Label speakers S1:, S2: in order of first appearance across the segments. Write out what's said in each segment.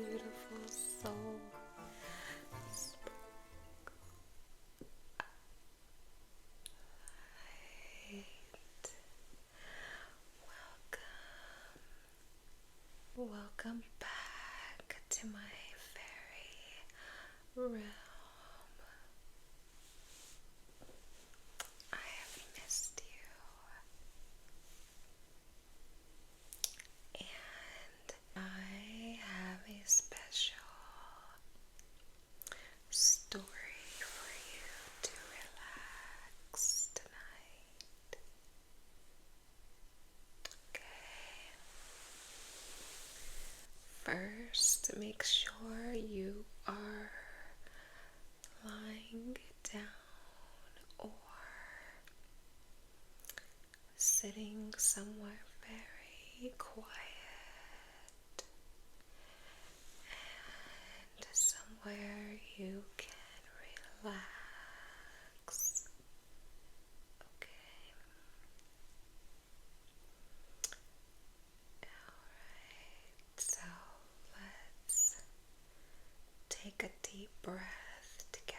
S1: beautiful soul. Light. Welcome back to my fairy realm. I have missed you, and I have a special story for you to relax tonight. Okay. First, make sure you are lying down or sitting somewhere very quiet and somewhere you can relax. Okay. Alright, so let's take a deep breath together.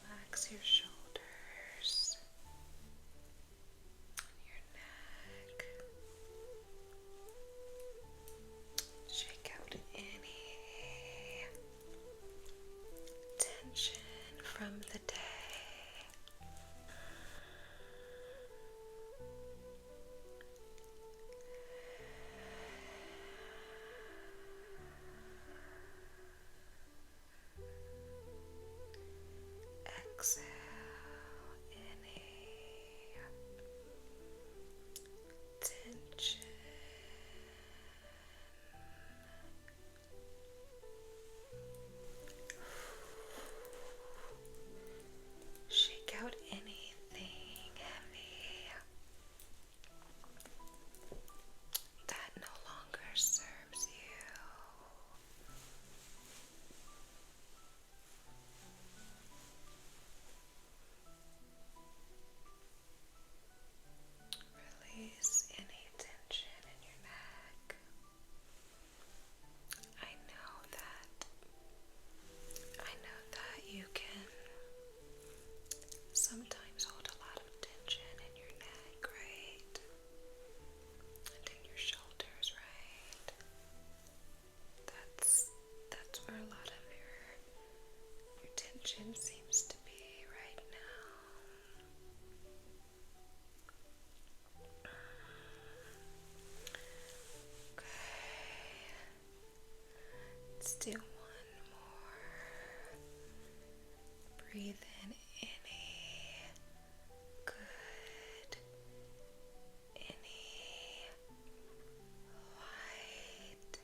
S1: Relax your shoulders, your neck. Shake out any tension from the day. Exhale any tension. Shake out anything heavy that no longer serves you. Release any tension in your neck. I know that you can sometimes hold a lot of tension in your neck, right? And in your shoulders, right? That's where a lot of your tension seems to be right now. Okay. Let's do one more. Breathe in any good, any light.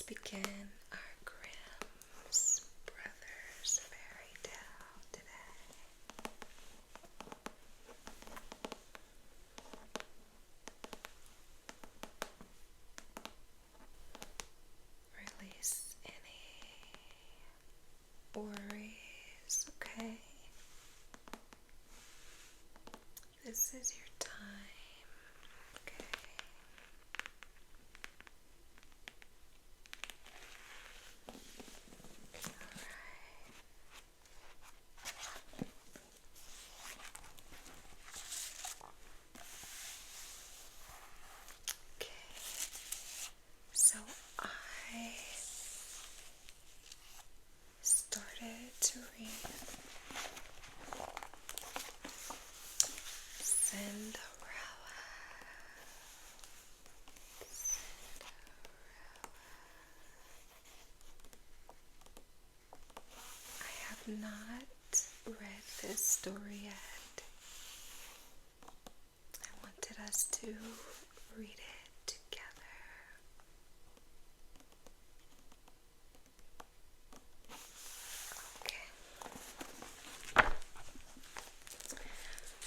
S1: begin our Grimm Brothers fairy tale today. Release any worries, okay? This is your time, okay? Okay, so I started to read Cinderella. I have not read this story yet. I wanted us to read it together. Okay.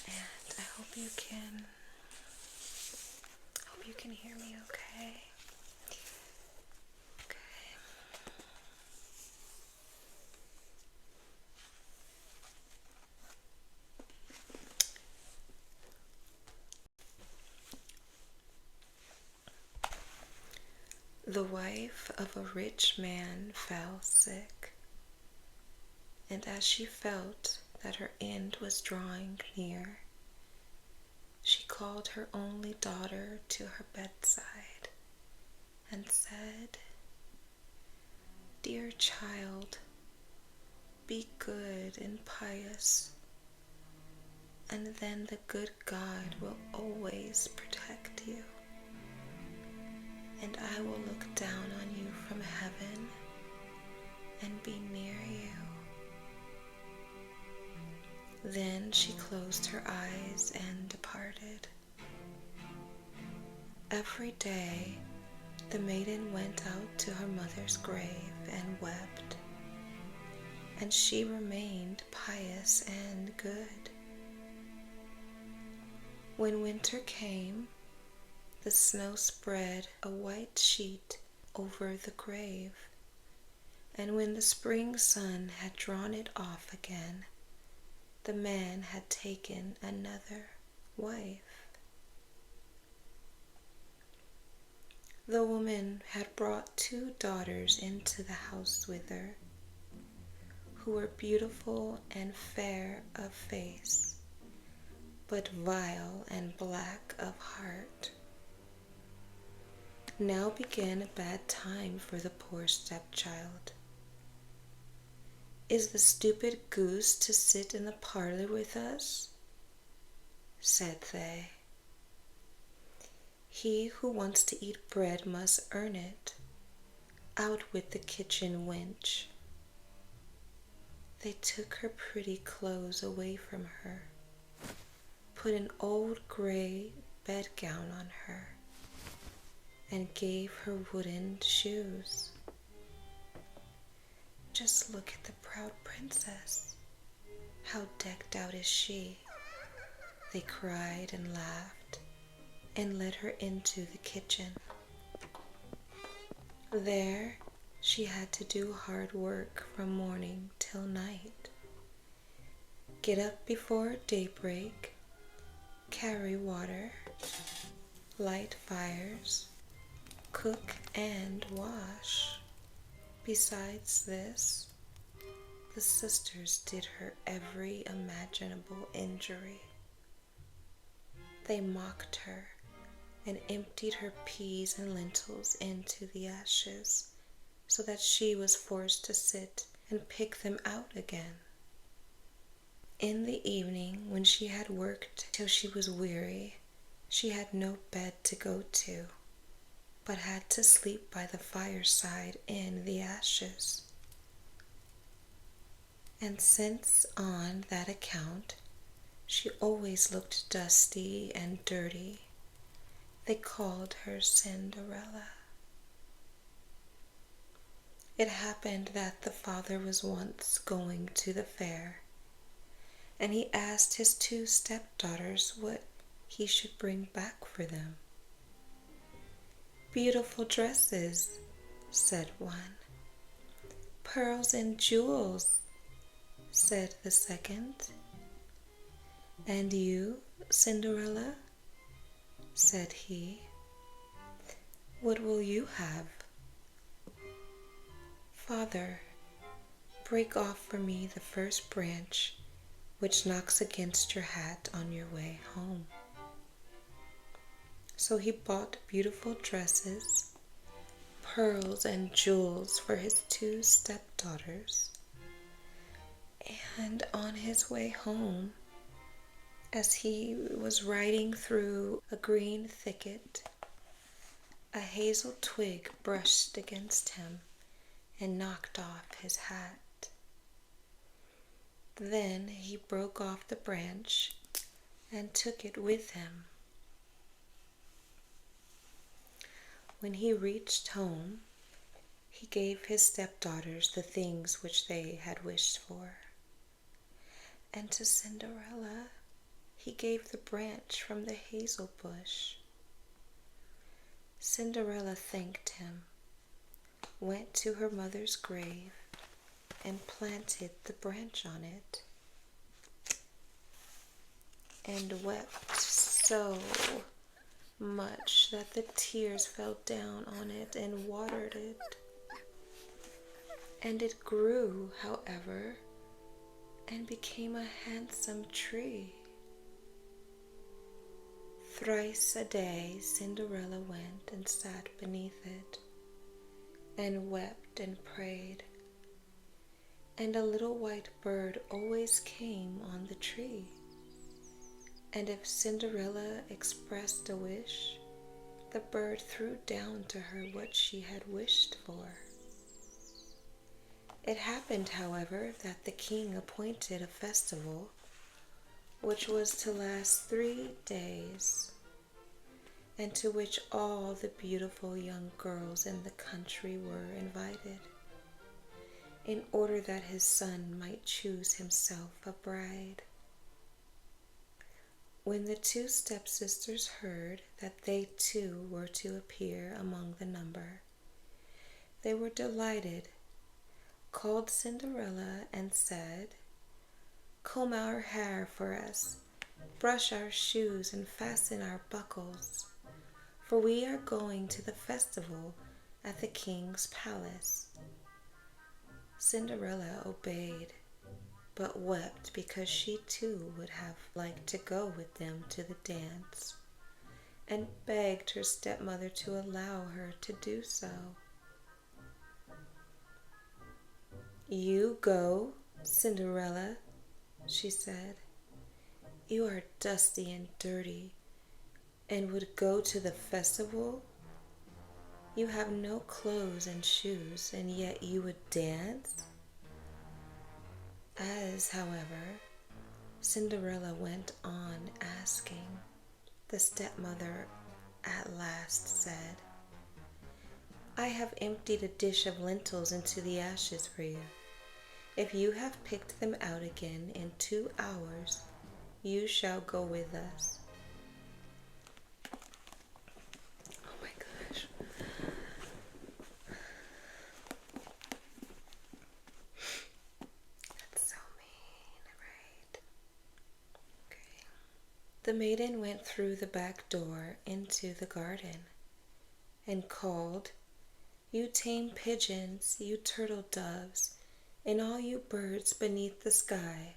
S1: And I hope you can hear me okay. Okay. The wife of a rich man fell sick, and as she felt that her end was drawing near, she called her only daughter to her bedside and said, "Dear child, be good and pious, and then the good God will always protect you, and I will look down on you from heaven and be near you." Then she closed her eyes and departed. Every day the maiden went out to her mother's grave and wept, and she remained pious and good. When winter came, the snow spread a white sheet over the grave, and when the spring sun had drawn it off again, the man had taken another wife. The woman had brought 2 daughters into the house with her, who were beautiful and fair of face, but vile and black of heart. Now began a bad time for the poor stepchild. "Is the stupid goose to sit in the parlor with us?" said they. "He who wants to eat bread must earn it. Out with the kitchen wench." They took her pretty clothes away from her, put an old gray bedgown on her, and gave her wooden shoes. "Just look at the proud princess. How decked out is she?" they cried and laughed, and led her into the kitchen. There she had to do hard work from morning till night. Get up before daybreak, carry water, light fires, cook and wash. Besides this, the sisters did her every imaginable injury. They mocked her and emptied her peas and lentils into the ashes, so that she was forced to sit and pick them out again. In the evening, when she had worked till she was weary, she had no bed to go to, but had to sleep by the fireside in the ashes. And since on that account she always looked dusty and dirty, they called her Cinderella. It happened that the father was once going to the fair, and he asked his two stepdaughters what he should bring back for them. "Beautiful dresses," said one. "Pearls and jewels," said the second. "And you, Cinderella?" said he. "What will you have?" "Father, break off for me the first branch which knocks against your hat on your way home." So he bought beautiful dresses, pearls and jewels for his two stepdaughters. And on his way home, as he was riding through a green thicket, a hazel twig brushed against him and knocked off his hat. Then he broke off the branch and took it with him. When he reached home, he gave his stepdaughters the things which they had wished for. And to Cinderella, he gave the branch from the hazel bush. Cinderella thanked him, went to her mother's grave, and planted the branch on it, and wept so much that the tears fell down on it and watered it. And it grew, however, and became a handsome tree. Thrice a day Cinderella went and sat beneath it, and wept and prayed. And a little white bird always came on the tree. And if Cinderella expressed a wish, the bird threw down to her what she had wished for. It happened, however, that the king appointed a festival which was to last 3 days, and to which all the beautiful young girls in the country were invited, in order that his son might choose himself a bride. When the two stepsisters heard that they too were to appear among the number, they were delighted, called Cinderella and said, "Comb our hair for us, brush our shoes, and fasten our buckles, for we are going to the festival at the king's palace." Cinderella obeyed, but wept because she too would have liked to go with them to the dance, and begged her stepmother to allow her to do so. "You go, Cinderella," she said. "You are dusty and dirty, and would go to the festival? You have no clothes and shoes, and yet you would dance?" As, however, Cinderella went on asking, the stepmother at last said, "I have emptied a dish of lentils into the ashes for you. If you have picked them out again in 2 hours, you shall go with us." Oh my gosh. That's so mean, right? Okay. The maiden went through the back door into the garden and called, "You tame pigeons, you turtle doves, and all you birds beneath the sky,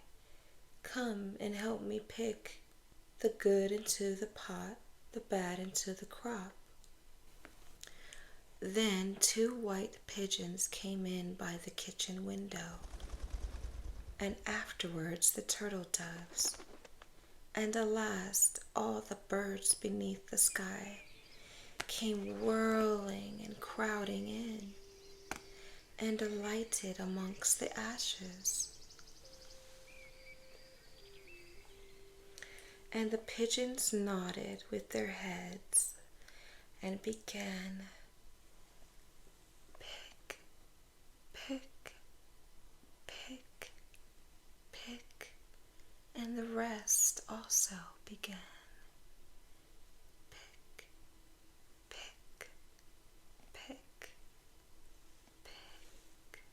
S1: come and help me pick the good into the pot, the bad into the crop." Then 2 white pigeons came in by the kitchen window, and afterwards the turtle doves, and at last all the birds beneath the sky came whirling and crowding in, and alighted amongst the ashes. And the pigeons nodded with their heads and began, "Pick, again. Pick, pick, pick, pick,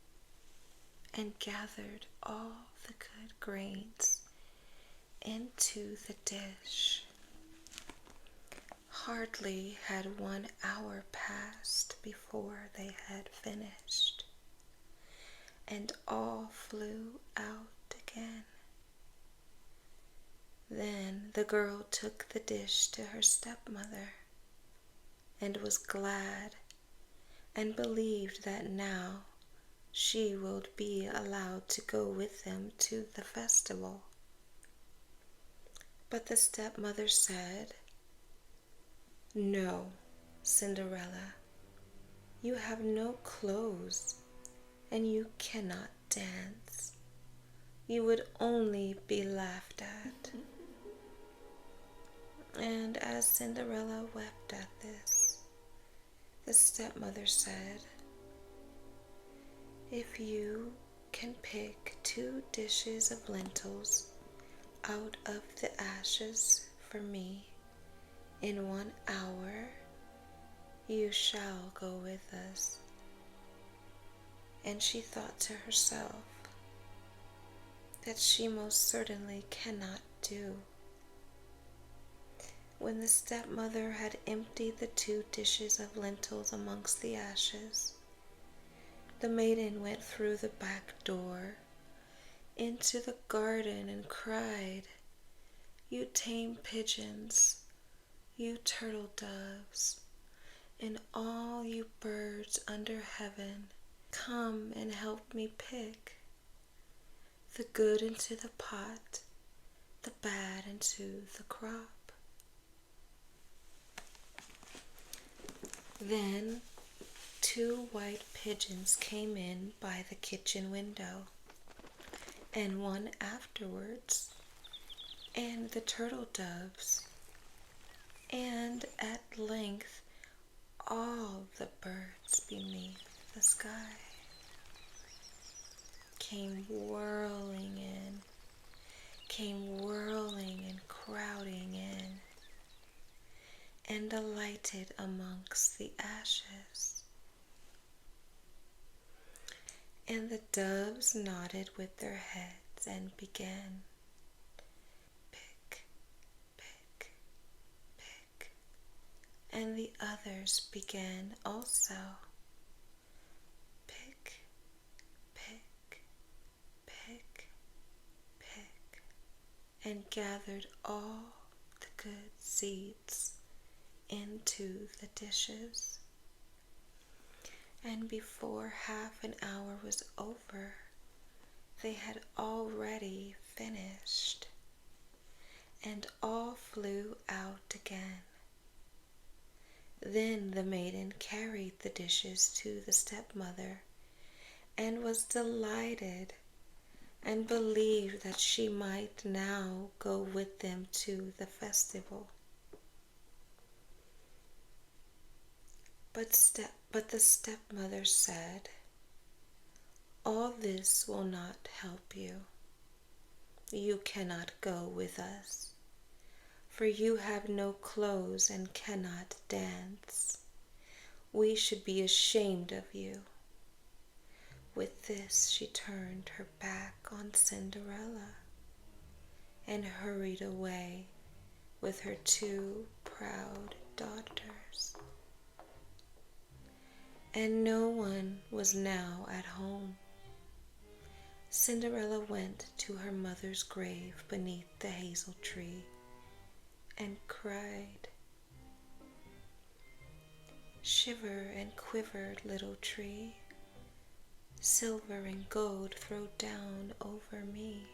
S1: and gathered all the good grains into the dish. Hardly had 1 hour passed before they had finished, and all flew out again. Then the girl took the dish to her stepmother and was glad and believed that now she would be allowed to go with them to the festival. But the stepmother said, "No, Cinderella, you have no clothes and you cannot dance. You would only be laughed at." And as Cinderella wept at this, the stepmother said, "If you can pick 2 dishes of lentils out of the ashes for me in 1 hour, you shall go with us." And she thought to herself that she most certainly cannot do. When the stepmother had emptied the 2 dishes of lentils amongst the ashes, the maiden went through the back door into the garden and cried, "You tame pigeons, you turtle doves, and all you birds under heaven, come and help me pick the good into the pot, the bad into the crop." Then 2 white pigeons came in by the kitchen window, and 1 afterwards, and the turtle doves, and at length all the birds beneath the sky came whirling and crowding in, and alighted amongst the ashes. And the doves nodded with their heads and began, "Pick, pick, pick," and the others began also, "Pick, pick, pick, pick," and gathered all the good seeds into the dishes. And before half an hour was over, they had already finished, and all flew out again. Then the maiden carried the dishes to the stepmother and was delighted and believed that she might now go with them to the festival. But the stepmother said, "All this will not help you. You cannot go with us, for you have no clothes and cannot dance. We should be ashamed of you." With this she turned her back on Cinderella and hurried away with her 2 proud daughters. And no one was now at home. Cinderella went to her mother's grave beneath the hazel tree and cried, "Shiver and quiver, little tree, silver and gold throw down over me."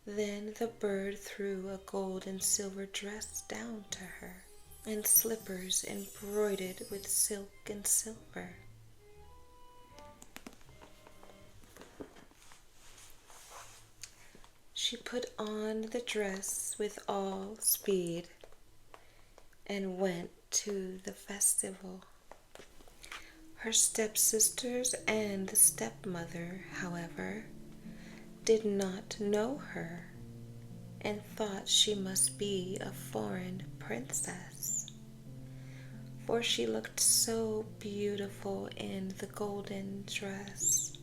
S1: Then the bird threw a gold and silver dress down to her, and slippers embroidered with silk and silver. She put on the dress with all speed and went to the festival. Her stepsisters and the stepmother, however, did not know her and thought she must be a foreign princess, for she looked so beautiful in the golden dress.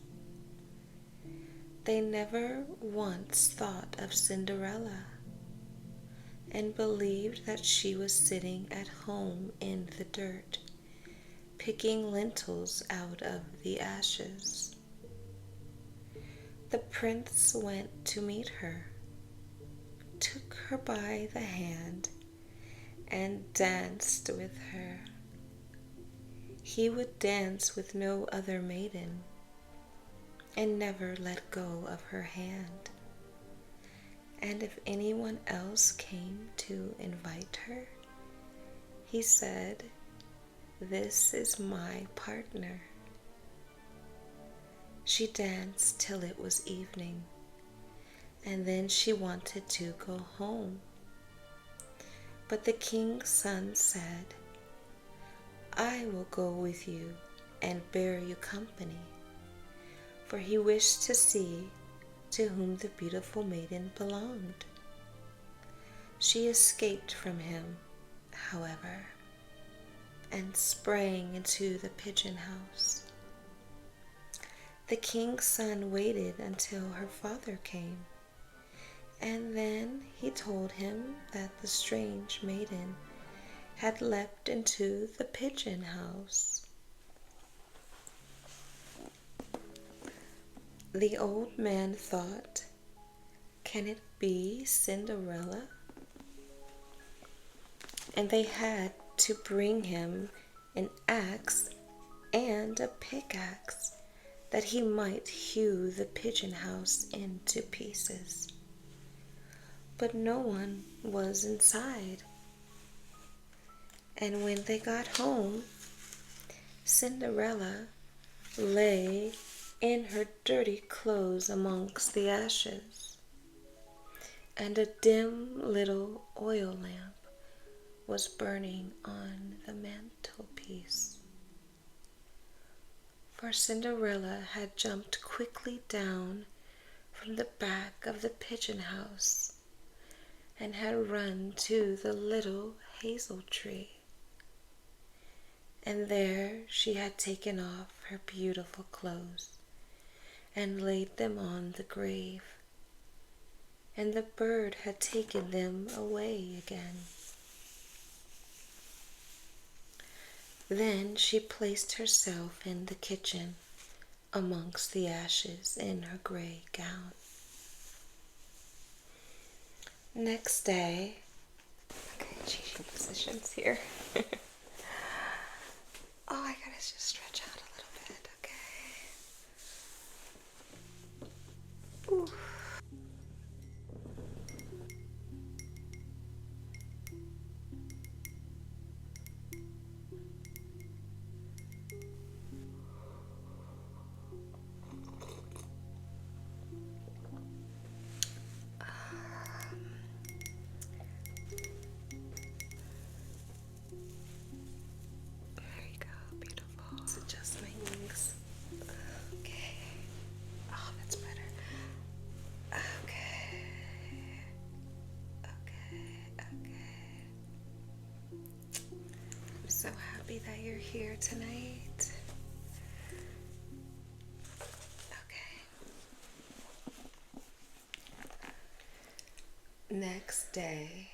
S1: They never once thought of Cinderella and believed that she was sitting at home in the dirt, picking lentils out of the ashes. The prince went to meet her, took her by the hand, and danced with her. He would dance with no other maiden and never let go of her hand. And if anyone else came to invite her, he said, "This is my partner." She danced till it was evening, and then she wanted to go home. But the king's son said, "I will go with you and bear you company," for he wished to see to whom the beautiful maiden belonged. She escaped from him, however, and sprang into the pigeon house. The king's son waited until her father came, and then he told him that the strange maiden had leapt into the pigeon house. The old man thought, "Can it be Cinderella?" And they had to bring him an axe and a pickaxe that he might hew the pigeon house into pieces. But no one was inside. And when they got home, Cinderella lay in her dirty clothes amongst the ashes, and a dim little oil lamp was burning on the mantelpiece. For Cinderella had jumped quickly down from the back of the pigeon house and had run to the little hazel tree. And there she had taken off her beautiful clothes and laid them on the grave, and the bird had taken them away again. Then she placed herself in the kitchen amongst the ashes in her gray gown. Next day, okay, changing positions here. Oh, I gotta just stretch out a little bit, okay? Ooh. There you go, beautiful. Let's adjust my wings. Okay. Oh, that's better. Okay. Okay. I'm so happy that you're here tonight. Okay. Next day,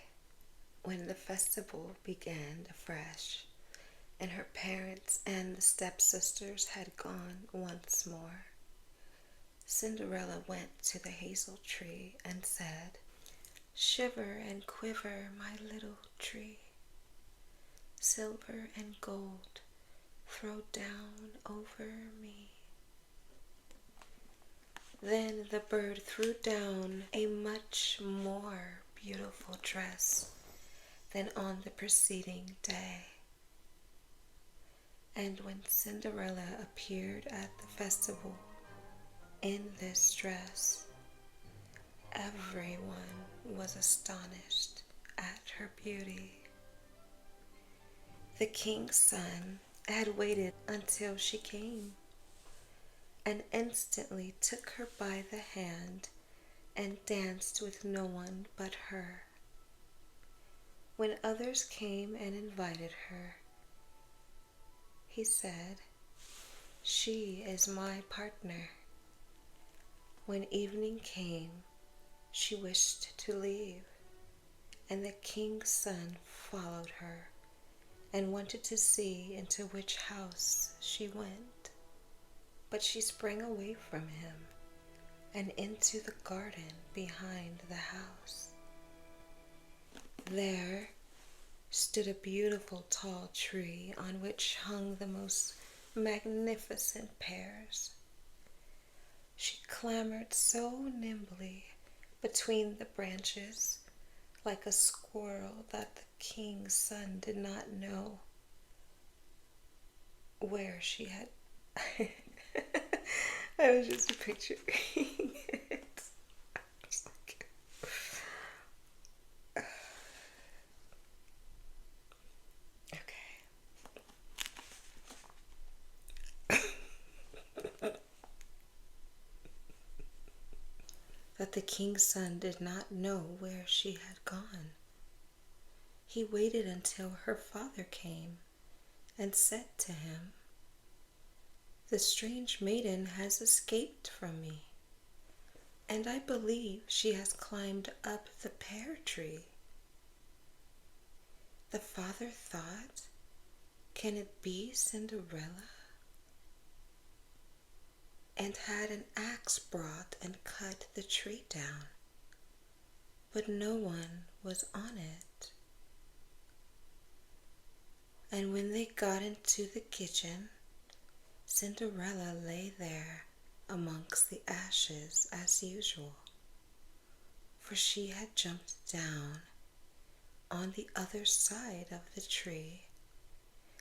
S1: when the festival began afresh, and her parents and the stepsisters had gone once more, Cinderella went to the hazel tree and said, "Shiver and quiver, my little tree. Silver and gold throw down over me." Then the bird threw down a much more beautiful dress than on the preceding day. And when Cinderella appeared at the festival in this dress, everyone was astonished at her beauty. The king's son had waited until she came, and instantly took her by the hand and danced with no one but her. When others came and invited her, he said, "She is my partner." When evening came, she wished to leave, and the king's son followed her and wanted to see into which house she went. But she sprang away from him and into the garden behind the house. There stood a beautiful tall tree on which hung the most magnificent pears. She clambered so nimbly between the branches like a squirrel that the king's son did not know where she had. I was just picturing it. Okay. That the king's son did not know where she had gone. He waited until her father came and said to him, "The strange maiden has escaped from me, and I believe she has climbed up the pear tree." The father thought, "Can it be Cinderella?" and had an axe brought and cut the tree down, but no one was on it. And when they got into the kitchen, Cinderella lay there amongst the ashes as usual, for she had jumped down on the other side of the tree,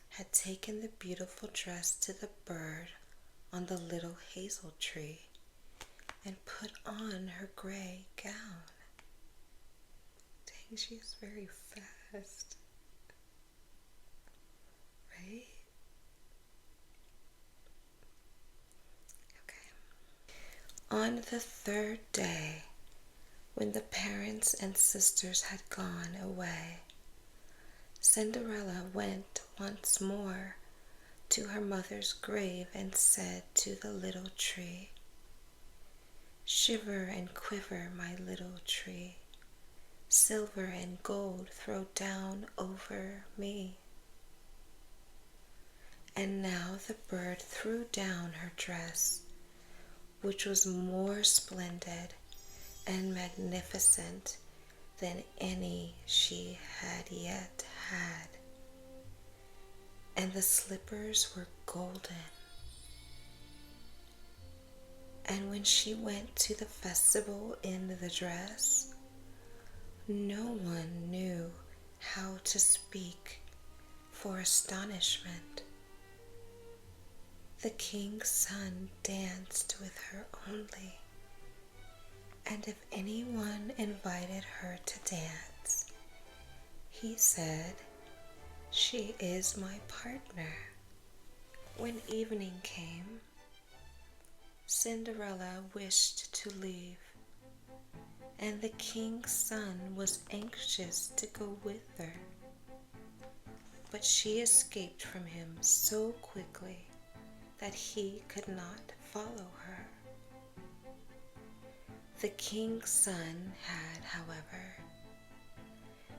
S1: had taken the beautiful dress to the bird on the little hazel tree, and put on her gray gown. Dang, she is very fast. Right? Okay. On the third day, when the parents and sisters had gone away, Cinderella went once more to her mother's grave and said to the little tree, "Shiver and quiver, my little tree. Silver and gold throw down over me." And now the bird threw down her dress, which was more splendid and magnificent than any she had yet had, and the slippers were golden. And when she went to the festival in the dress, no one knew how to speak for astonishment. The king's son danced with her only, and if anyone invited her to dance, he said, "She is my partner." When evening came, Cinderella wished to leave, and the king's son was anxious to go with her, but she escaped from him so quickly that he could not follow her. The king's son had, however,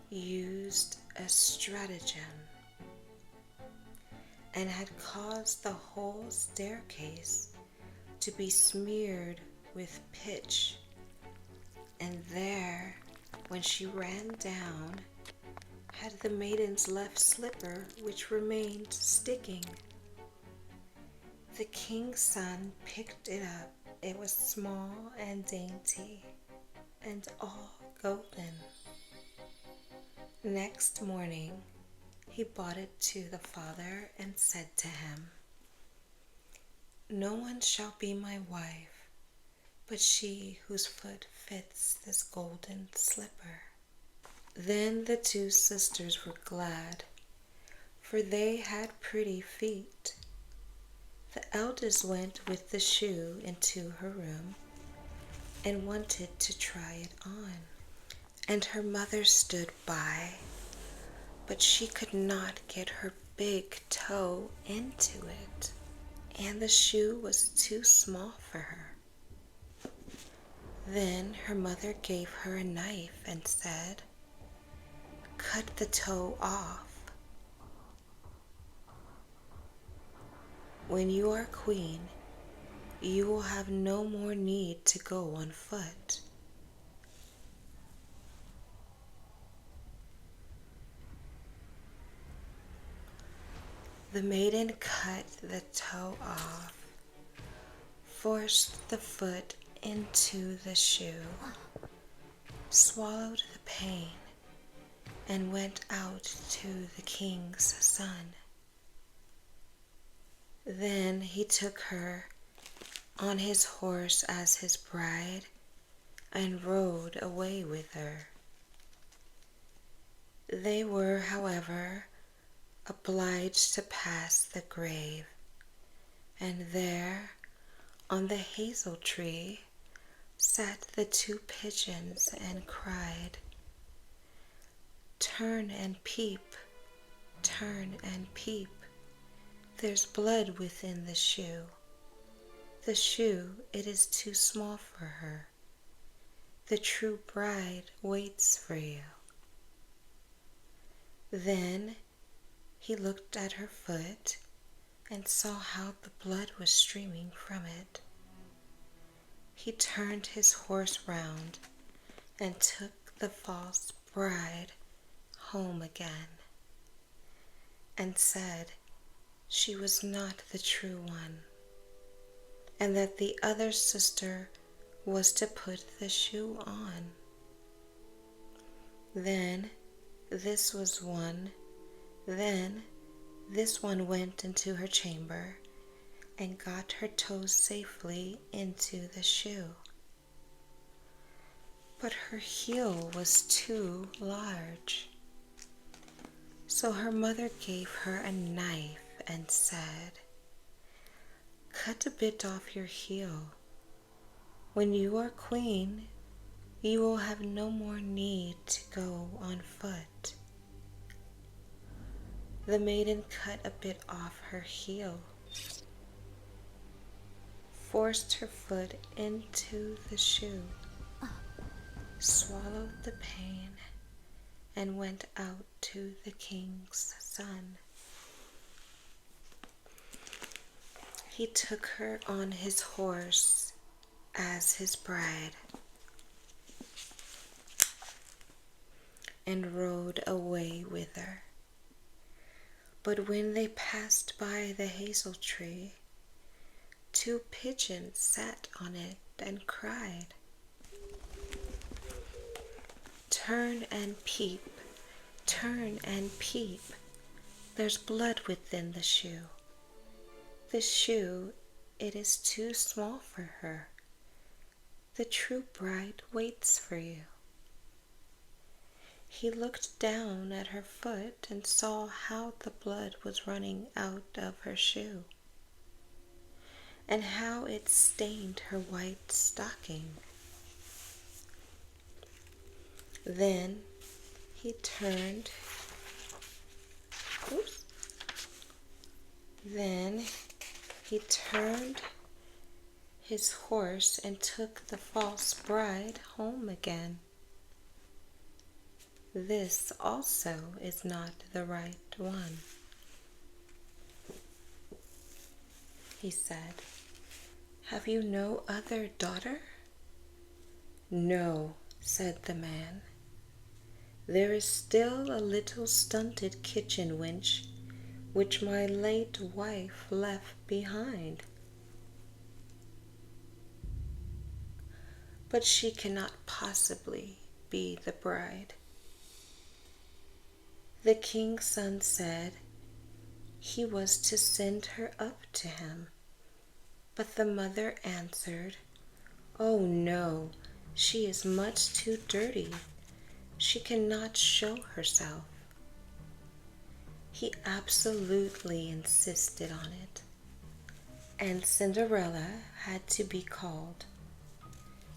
S1: used a stratagem and had caused the whole staircase to be smeared with pitch, and there, when she ran down, had the maiden's left slipper, which remained sticking. The king's son picked it up. It was small and dainty, and all golden. Next morning, he brought it to the father and said to him, "No one shall be my wife, but she whose foot fits this golden slipper." Then the two sisters were glad, for they had pretty feet. The eldest went with the shoe into her room, and wanted to try it on. And her mother stood by, but she could not get her big toe into it, and the shoe was too small for her. Then her mother gave her a knife and said, "Cut the toe off. When you are queen, you will have no more need to go on foot." The maiden cut the toe off, forced the foot into the shoe, swallowed the pain, and went out to the king's son. Then he took her on his horse as his bride and rode away with her. They were, however, obliged to pass the grave, and there, on the hazel tree, sat the two pigeons and cried, "Turn and peep, turn and peep, there's blood within the shoe. The shoe, it is too small for her. The true bride waits for you." Then he looked at her foot and saw how the blood was streaming from it. He turned his horse round and took the false bride home again, and said she was not the true one, and that the other sister was to put the shoe on. Then this one went into her chamber and got her toes safely into the shoe. But her heel was too large. So her mother gave her a knife and said, "Cut a bit off your heel. When you are queen, you will have no more need to go on foot." The maiden cut a bit off her heel, forced her foot into the shoe, swallowed the pain, and went out to the king's son. He took her on his horse as his bride and rode away with her. But when they passed by the hazel tree, two pigeons sat on it and cried, "Turn and peep, turn and peep, there's blood within the shoe. The shoe, it is too small for her. The true bride waits for you." He looked down at her foot and saw how the blood was running out of her shoe, and how it stained her white stocking. Then he turned his horse and took the false bride home again. "This also is not the right one," he said. "Have you no other daughter?" "No," said the man. "There is still a little stunted kitchen wench which my late wife left behind. But she cannot possibly be the bride." The king's son said he was to send her up to him, but the mother answered, "Oh no, she is much too dirty. She cannot show herself." He absolutely insisted on it, and Cinderella had to be called.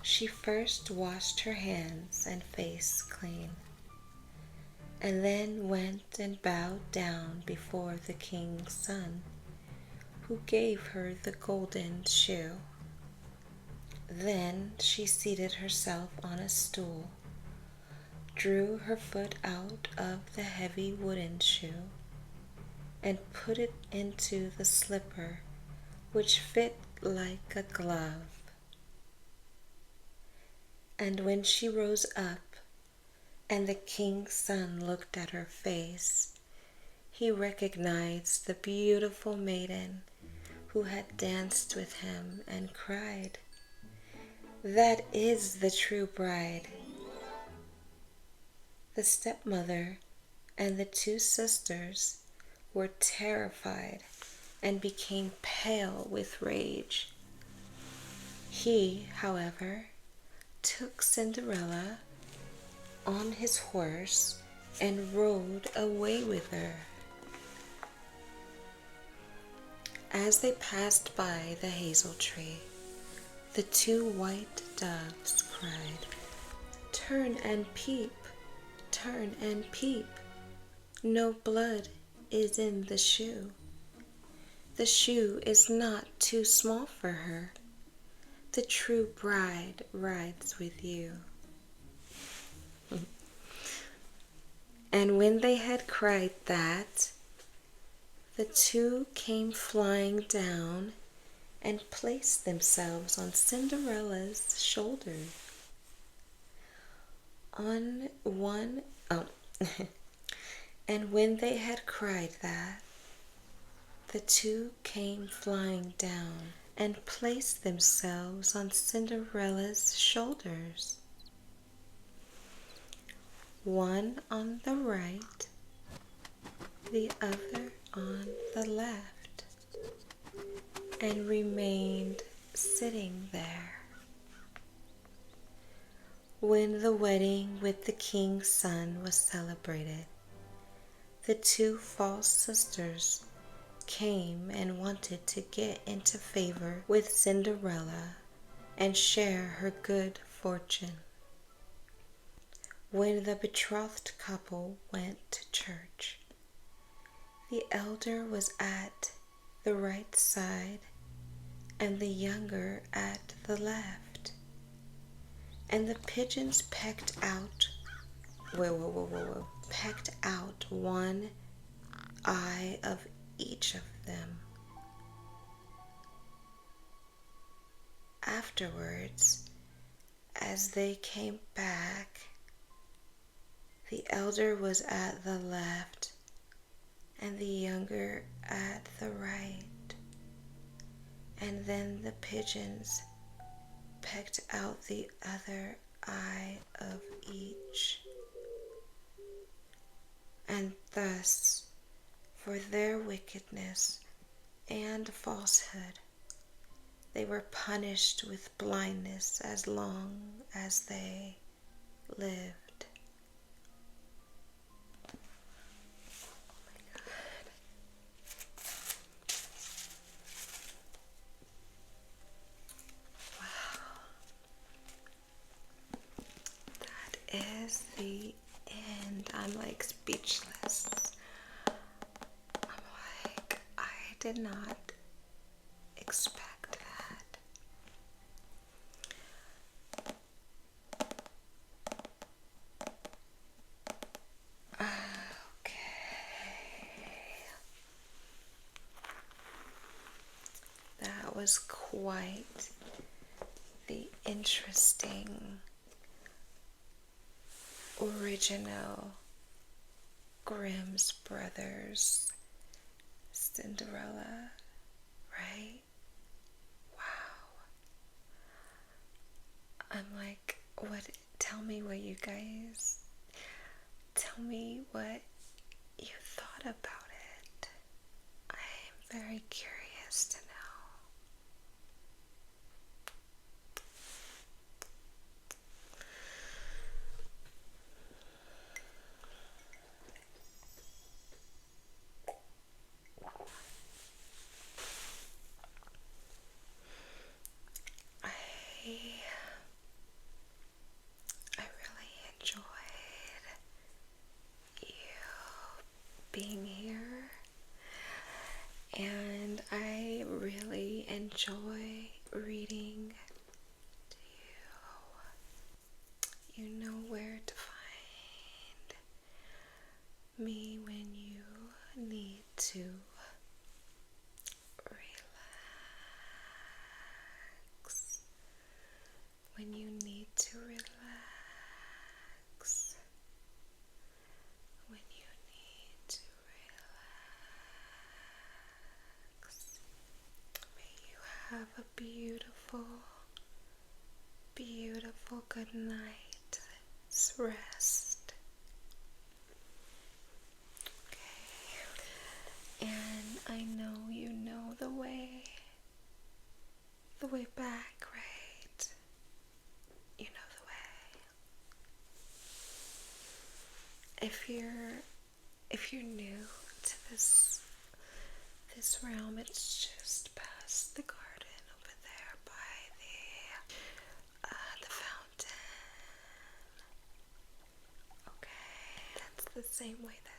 S1: She first washed her hands and face clean, and then went and bowed down before the king's son, who gave her the golden shoe. Then she seated herself on a stool, drew her foot out of the heavy wooden shoe, and put it into the slipper, which fit like a glove. And when she rose up, and the king's son looked at her face, he recognized the beautiful maiden who had danced with him and cried, "That is the true bride." The stepmother and the two sisters were terrified and became pale with rage. He, however, took Cinderella on his horse and rode away with her. As they passed by the hazel tree, the two white doves cried, "Turn and peep, turn and peep. No blood is in the shoe. The shoe is not too small for her. The true bride rides with you." And when they had cried that, the two came flying down and placed themselves on Cinderella's shoulders. And when they had cried that, the two came flying down and placed themselves on Cinderella's shoulders, one on the right, the other on the left, and remained sitting there. When the wedding with the king's son was celebrated, the two false sisters came and wanted to get into favor with Cinderella and share her good fortune. When the betrothed couple went to church, the elder was at the right side and the younger at the left, and the pigeons pecked out one eye of each of them. Afterwards, as they came back, the elder was at the left and the younger at the right, and then the pigeons pecked out the other eye of each. And thus, for their wickedness and falsehood, they were punished with blindness as long as they lived. Is the end. I'm like speechless. I'm like, I did not expect that. Okay. That was quite the interesting original Grimm Brothers Cinderella, right? Wow. I'm like, tell me what you thought about it. I'm very curious to know. really enjoy reading to you, you know where to find me when you need to relax. When you need to relax. When you need to relax. May you have a beautiful, beautiful good night's rest. Okay. And I know you know the way back, right? You know the way. If you're new to this realm, it's just past the garden over there by the fountain. Okay, that's the same way that